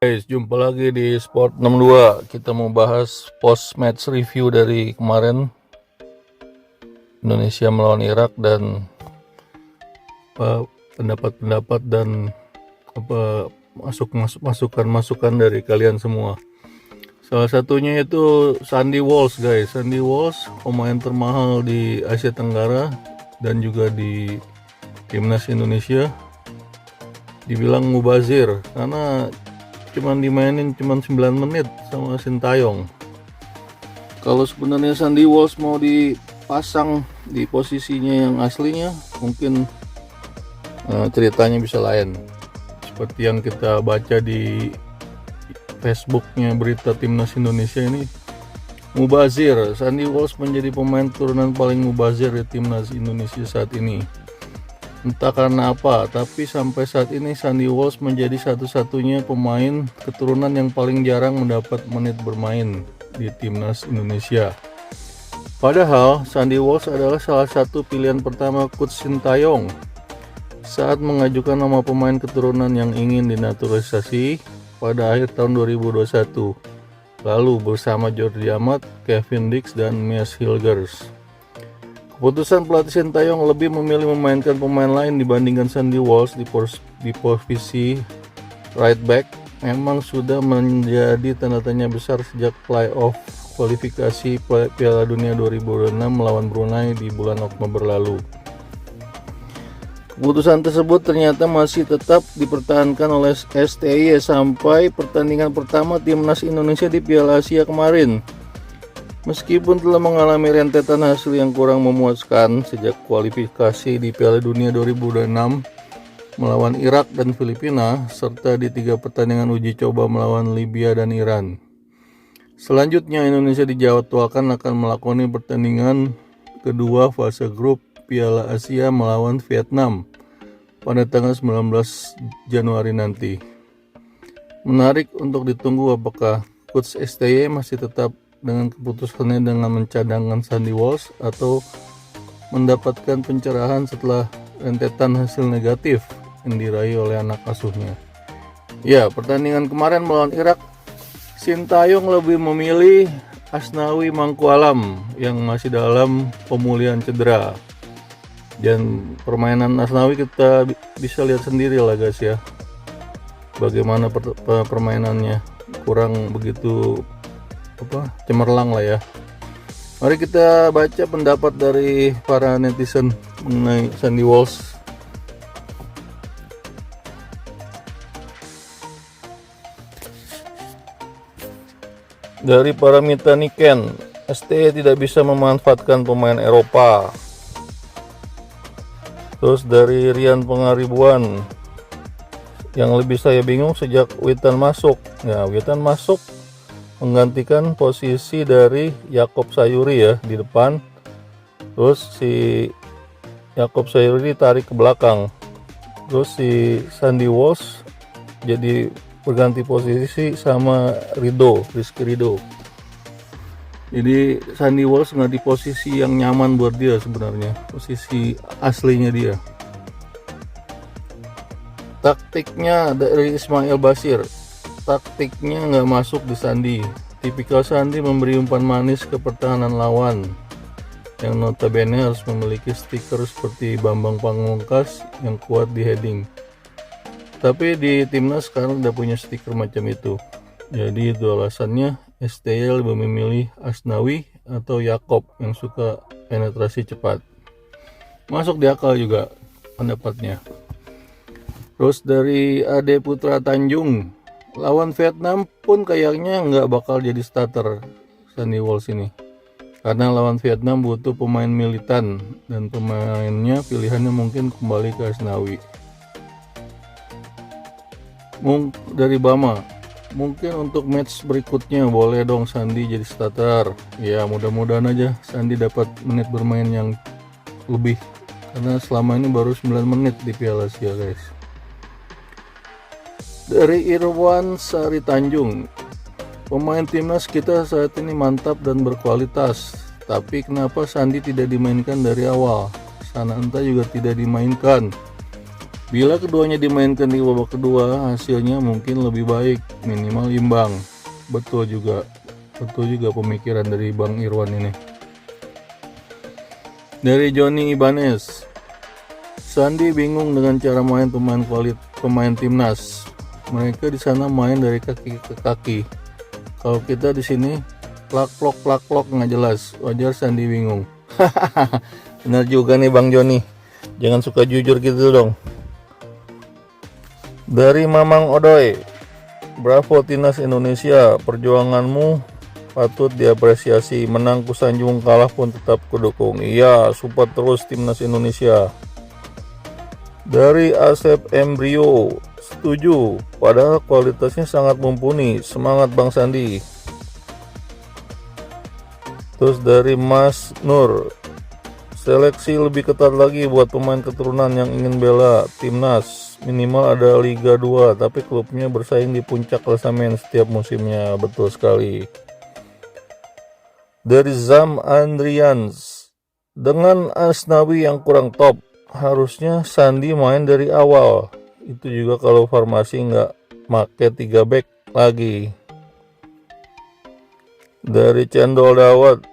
Guys, jumpa lagi di Sport 62. Kita mau bahas post match review dari kemarin Indonesia melawan Irak dan pendapat-pendapat dan masukan dari kalian semua. Salah satunya itu Sandy Walsh, guys. Sandy Walsh pemain termahal di Asia Tenggara dan juga di timnas Indonesia. Dibilang mubazir karena cuman dimainin 9 menit sama Sintayong. Kalau sebenarnya Sandy Walsh mau dipasang di posisinya yang aslinya, mungkin ceritanya bisa lain. Seperti yang kita baca di Facebooknya berita timnas Indonesia ini, mubazir. Sandy Walsh menjadi pemain turunan paling mubazir di timnas Indonesia saat ini. Entah karena apa, tapi sampai saat ini Sandy Walsh menjadi satu-satunya pemain keturunan yang paling jarang mendapat menit bermain di timnas Indonesia. Padahal Sandy Walsh adalah salah satu pilihan pertama Coach Sintayong saat mengajukan nama pemain keturunan yang ingin dinaturalisasi pada akhir tahun 2021, lalu bersama Jordi Amat, Kevin Dix, dan Mies Hilgers. Keputusan pelatih Sintayong lebih memilih memainkan pemain lain dibandingkan Sandy Walsh di posisi right back memang sudah menjadi tanda tanya besar sejak playoff kualifikasi Piala Dunia 2006 melawan Brunei di bulan Oktober lalu. Keputusan tersebut ternyata masih tetap dipertahankan oleh STY sampai pertandingan pertama timnas Indonesia di Piala Asia kemarin. Meskipun telah mengalami rentetan hasil yang kurang memuaskan sejak kualifikasi di Piala Dunia 2006 melawan Irak dan Filipina, serta di 3 pertandingan uji coba melawan Libya dan Iran. Selanjutnya Indonesia dijadwalkan akan melakoni pertandingan kedua fase grup Piala Asia melawan Vietnam pada tanggal 19 Januari nanti. Menarik untuk ditunggu apakah Coach STY masih tetap dengan keputusannya dengan mencadangkan Sandy Walsh atau mendapatkan pencerahan setelah rentetan hasil negatif yang diraih oleh anak asuhnya. Ya, pertandingan kemarin melawan Irak, Sintayong lebih memilih Asnawi Mangkualam yang masih dalam pemulihan cedera. Dan permainan Asnawi kita bisa lihat sendiri lah guys ya, bagaimana permainannya kurang begitu cemerlang lah ya. Mari kita baca pendapat dari para netizen mengenai Sandy Walsh. Dari Paramita Niken, ST tidak bisa memanfaatkan pemain Eropa. Terus dari Rian Pengaribuan, yang lebih saya bingung sejak Witan masuk. Ya, Witan masuk menggantikan posisi dari Yakob Sayuri ya di depan. Terus si Yakob Sayuri ditarik ke belakang. Terus si Sandy Walsh jadi berganti posisi sama Rizky Ridho. Jadi Sandy Walsh nggak di posisi yang nyaman buat dia sebenarnya, posisi aslinya dia. Taktiknya dari Ismail Basir, taktiknya nggak masuk di Sandy. Tipikal Sandy memberi umpan manis ke pertahanan lawan yang notabene harus memiliki stiker seperti Bambang Pamungkas yang kuat di heading. Tapi di timnas sekarang udah punya stiker macam itu. Jadi itu alasannya STY lebih memilih Asnawi atau Yakob yang suka penetrasi cepat. Masuk di akal juga pendapatnya. Terus dari Ade Putra Tanjung, lawan Vietnam pun kayaknya nggak bakal jadi starter Sandy Walsh ini, karena lawan Vietnam butuh pemain militan dan pemainnya pilihannya mungkin kembali ke Asnawi. Dari Bama, mungkin untuk match berikutnya boleh dong Sandy jadi starter. Ya mudah-mudahan aja Sandy dapat menit bermain yang lebih, karena selama ini baru 9 menit di Piala Asia guys. Dari Irwan Sari Tanjung, pemain timnas kita saat ini mantap dan berkualitas, tapi kenapa Sandy tidak dimainkan dari awal? Sananta juga tidak dimainkan. Bila keduanya dimainkan di babak kedua, hasilnya mungkin lebih baik, minimal imbang. Betul juga pemikiran dari Bang Irwan ini. Dari Johnny Ibanez, Sandi bingung dengan cara main pemain timnas. Mereka di sana main dari kaki ke kaki. Kalau kita di sini plak plok nggak jelas. Wajar Sandi bingung. Benar juga nih Bang Joni. Jangan suka jujur gitu dong. Dari Mamang Odoy, bravo timnas Indonesia, perjuanganmu patut diapresiasi. Menang kusanjung, kalah pun tetap kudukung. Iya, support terus timnas Indonesia. Dari Asep Embrio, setuju, padahal kualitasnya sangat mumpuni. Semangat Bang Sandi. Terus dari Mas Nur, seleksi lebih ketat lagi buat pemain keturunan yang ingin bela timnas. Minimal ada Liga 2, tapi klubnya bersaing di puncak klasemen setiap musimnya. Betul sekali. Dari Zam Andrians, dengan Asnawi yang kurang top, harusnya Sandi main dari awal. Itu juga kalau formasi nggak make 3 back lagi. Dari Cendol Dawat,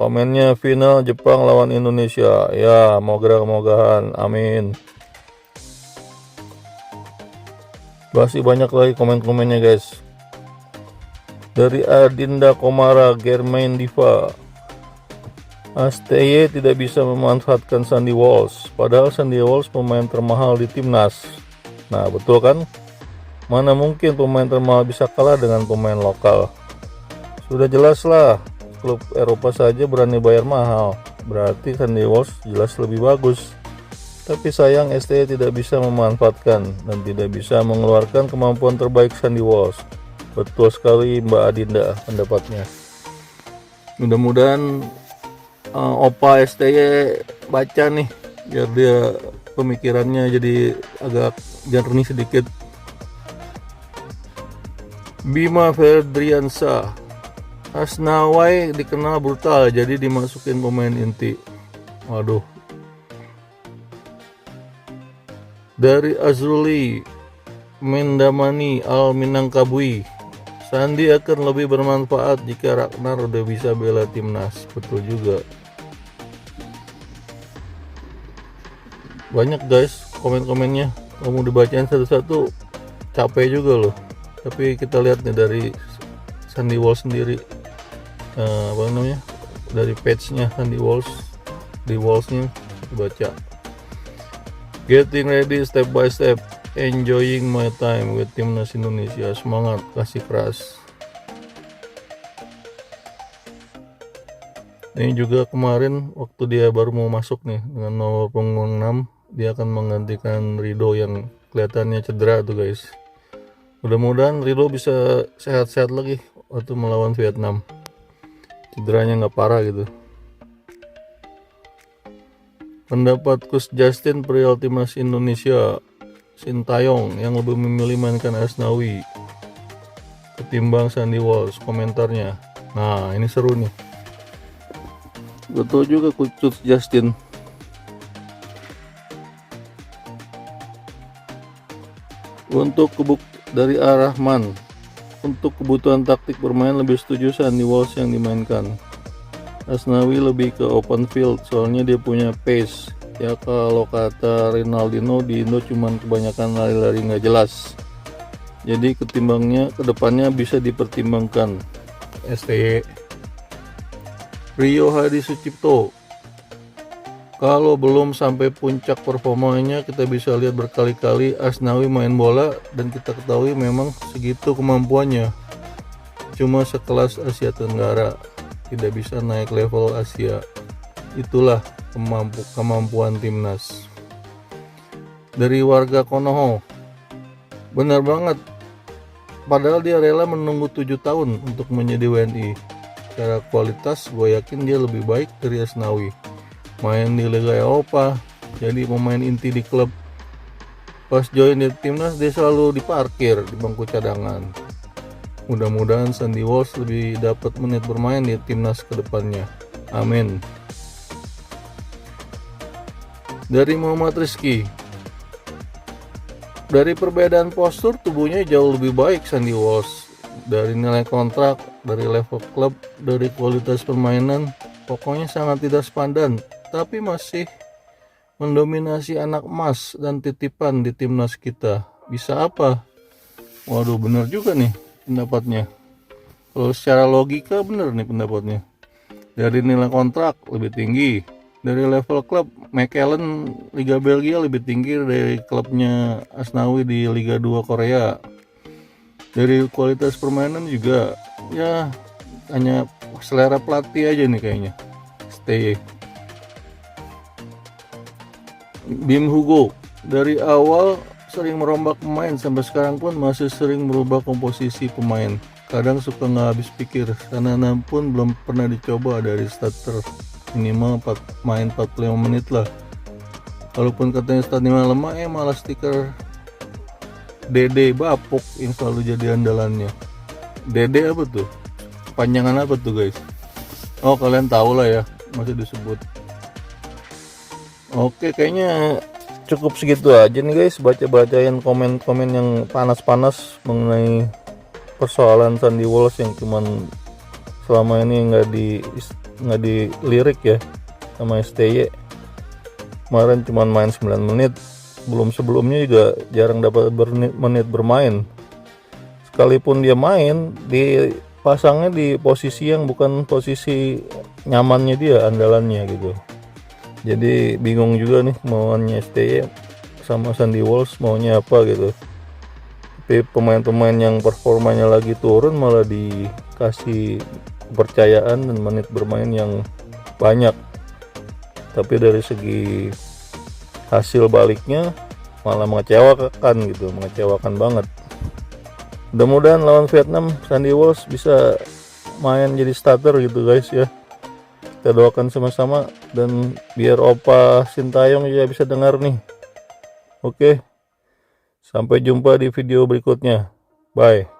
komennya final Jepang lawan Indonesia. Ya, moga-mogahan, amin. Masih banyak lagi komen-komennya guys. Dari Adinda Komara Germain Diva, STY tidak bisa memanfaatkan Sandy Walsh, padahal Sandy Walsh pemain termahal di timnas. Nah betul kan, mana mungkin pemain termahal bisa kalah dengan pemain lokal. Sudah jelas lah, klub Eropa saja berani bayar mahal, berarti Sandy Walsh jelas lebih bagus. Tapi sayang STY tidak bisa memanfaatkan dan tidak bisa mengeluarkan kemampuan terbaik Sandy Walsh. Betul sekali Mbak Adinda pendapatnya. Mudah-mudahan Opa STY baca nih, biar dia pemikirannya jadi agak jernih sedikit. Bima Ferdriansa, Asnawai dikenal brutal, jadi dimasukin pemain inti. Waduh. Dari Azruli Mendamani Al Minangkabui, Sandi akan lebih bermanfaat jika Ragnar udah bisa bela timnas. Betul juga. Banyak guys komen-komennya, kamu dibacain satu-satu capek juga loh. Tapi kita lihat nih dari Sandy Walsh sendiri, dari page-nya Sandy Walsh, di Walsh-nya baca. Getting ready step by step, enjoying my time with timnas Indonesia. Semangat, kasih keras. Ini juga kemarin waktu dia baru mau masuk nih dengan nomor punggung 6, dia akan menggantikan Rido yang kelihatannya cedera tuh guys. Mudah-mudahan Rido bisa sehat-sehat lagi waktu melawan Vietnam, cederanya nggak parah gitu. Pendapat Coach Justin perihal timnas Indonesia, Sintayong yang lebih memilih mainkan Asnawi ketimbang Sandy Walsh. Komentarnya, nah ini seru nih. Betul juga Coach Justin. Untuk dari Ar-Rahman, untuk kebutuhan taktik bermain lebih setuju Sandy Walsh yang dimainkan. Asnawi lebih ke open field, soalnya dia punya pace. Ya kalau kata Ronaldinho, di Indo cuman kebanyakan lari-lari nggak jelas. Jadi kedepannya bisa dipertimbangkan STY. Rio Hadi Sucipto, kalau belum sampai puncak performanya, kita bisa lihat berkali-kali Asnawi main bola dan kita ketahui memang segitu kemampuannya. Cuma sekelas Asia Tenggara, tidak bisa naik level Asia. Itulah kemampuan timnas. Dari warga Konoha, benar banget, padahal dia rela menunggu 7 tahun untuk menjadi WNI. Secara kualitas gue yakin dia lebih baik dari Asnawi. Main di Liga Eropa, jadi pemain inti di klub. Pas join di timnas dia selalu diparkir di bangku cadangan. Mudah-mudahan Sandy Walsh lebih dapat menit bermain di timnas kedepannya. Amin. Dari Muhammad Rizky, Dari perbedaan postur, tubuhnya jauh lebih baik Sandy Walsh. Dari nilai kontrak, dari level klub, dari kualitas permainan, pokoknya sangat tidak sepadan, tapi masih mendominasi anak emas dan titipan di timnas kita. Bisa apa? Waduh, bener juga nih pendapatnya. Kalau secara logika bener nih pendapatnya. Dari nilai kontrak lebih tinggi, dari level klub McAllen Liga Belgia lebih tinggi dari klubnya Asnawi di Liga 2 Korea. Dari kualitas permainan juga ya hanya selera pelatih aja nih kayaknya. Stay. Bim Hugo dari awal sering merombak pemain, sampai sekarang pun masih sering merubah komposisi pemain. Kadang suka nggak habis pikir, karena pun belum pernah dicoba dari starter minimal main 45 menit lah. Walaupun katanya stamina lemah, malah stiker Dede Bapuk yang selalu jadi andalannya. Dede apa tuh? Panjangan apa tuh guys? Oh, kalian tahu lah ya, masih disebut. Oke, kayaknya cukup segitu aja nih guys, baca-bacain komen-komen yang panas-panas mengenai persoalan Sandy Walsh yang cuman selama ini nggak dilirik ya sama STY. Kemarin cuman main 9 menit, belum sebelumnya juga jarang dapat menit bermain. Sekalipun dia main, dipasangnya di posisi yang bukan posisi nyamannya dia, andalannya gitu. Jadi bingung juga nih mauannya STY sama Sandy Walsh maunya apa gitu. Tapi pemain-pemain yang performanya lagi turun malah dikasih kepercayaan dan menit bermain yang banyak. Tapi dari segi hasil baliknya malah mengecewakan gitu, mengecewakan banget. Mudah-mudahan lawan Vietnam Sandy Walsh bisa main jadi starter gitu guys ya. Kita doakan sama-sama dan biar Opa Sintayong juga bisa dengar nih. Oke. Sampai jumpa di video berikutnya. Bye.